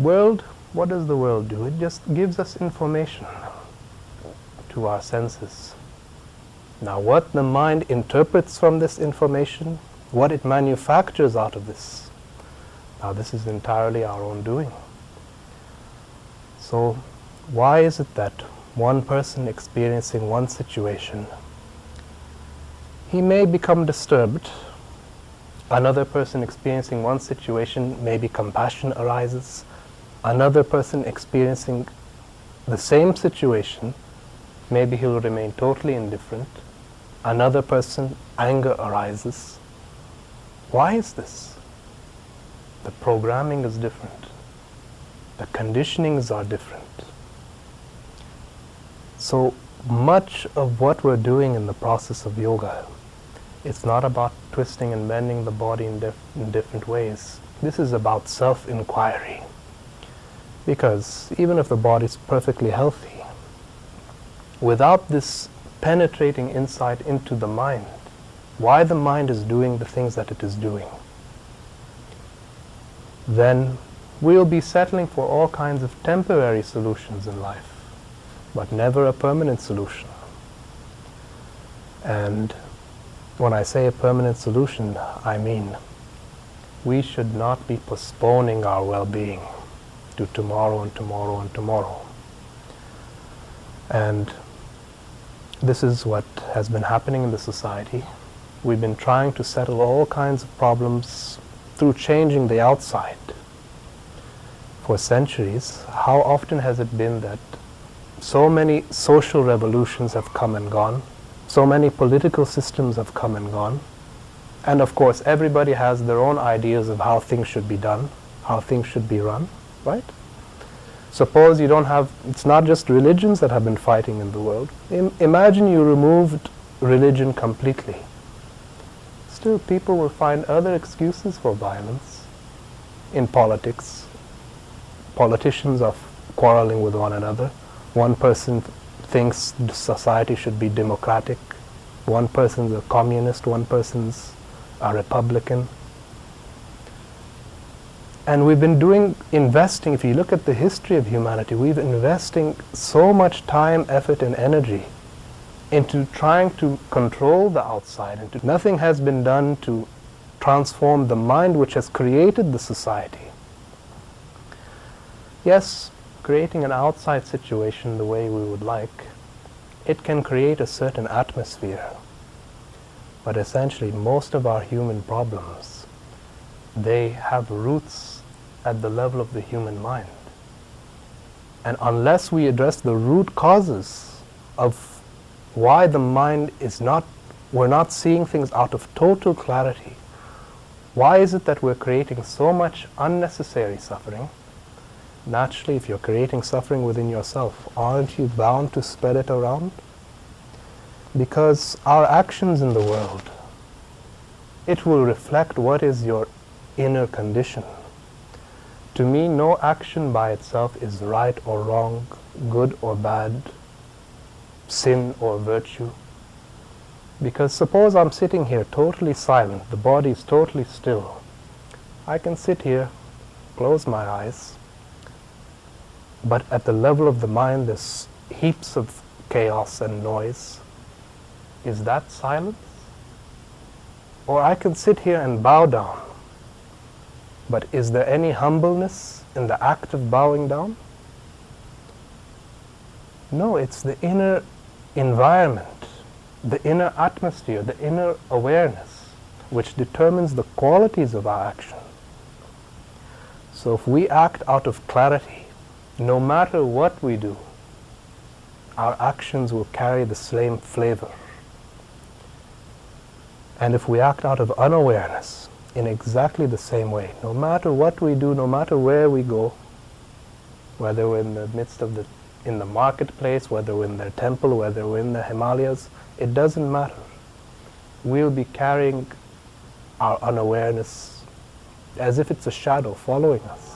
World, what does the world do? It just gives us information to our senses. Now what the mind interprets from this information, what it manufactures out of this, now this is entirely our own doing. So why is it that one person experiencing one situation, he may become disturbed, another person experiencing one situation, maybe compassion arises, another person experiencing the same situation, maybe he will remain totally indifferent, another person, anger arises. Why is this? The programming is different. The conditionings are different. So much of what we're doing in the process of yoga, it's not about twisting and bending the body in different ways. This is about self-inquiry. Because even if the body is perfectly healthy, without this penetrating insight into the mind, why the mind is doing the things that it is doing, then we'll be settling for all kinds of temporary solutions in life, but never a permanent solution. And when I say a permanent solution, I mean we should not be postponing our well-being to tomorrow and tomorrow and tomorrow. And this is what has been happening in the society. We've been trying to settle all kinds of problems through changing the outside. For centuries, how often has it been that so many social revolutions have come and gone, so many political systems have come and gone, and of course everybody has their own ideas of how things should be done, how things should be run, right? Suppose you don't have, it's not just religions that have been fighting in the world. Imagine you removed religion completely. Still people will find other excuses for violence. In politics, politicians are quarreling with one another. One person thinks the society should be democratic. One person's a communist, one person's a Republican. And we've been investing, if you look at the history of humanity, we've been investing so much time, effort, and energy into trying to control the outside. Nothing has been done to transform the mind which has created the society. Yes, creating an outside situation the way we would like, it can create a certain atmosphere. But essentially, most of our human problems, they have roots at the level of the human mind. And unless we address the root causes of why the mind is not, we're not seeing things out of total clarity, why is it that we're creating so much unnecessary suffering? Naturally, if you're creating suffering within yourself, aren't you bound to spread it around? Because our actions in the world, it will reflect what is your inner condition. To me, no action by itself is right or wrong, good or bad, sin or virtue. Because suppose I'm sitting here totally silent, the body is totally still. I can sit here, close my eyes, but at the level of the mind there's heaps of chaos and noise. Is that silence? Or I can sit here and bow down, but is there any humbleness in the act of bowing down? No, it's the inner environment, the inner atmosphere, the inner awareness, which determines the qualities of our action. So if we act out of clarity, no matter what we do, our actions will carry the same flavor. And if we act out of unawareness, in exactly the same way, no matter what we do, no matter where we go, whether we're in the midst of in the marketplace, whether we're in the temple, whether we're in the Himalayas, it doesn't matter. We'll be carrying our unawareness as if it's a shadow following us.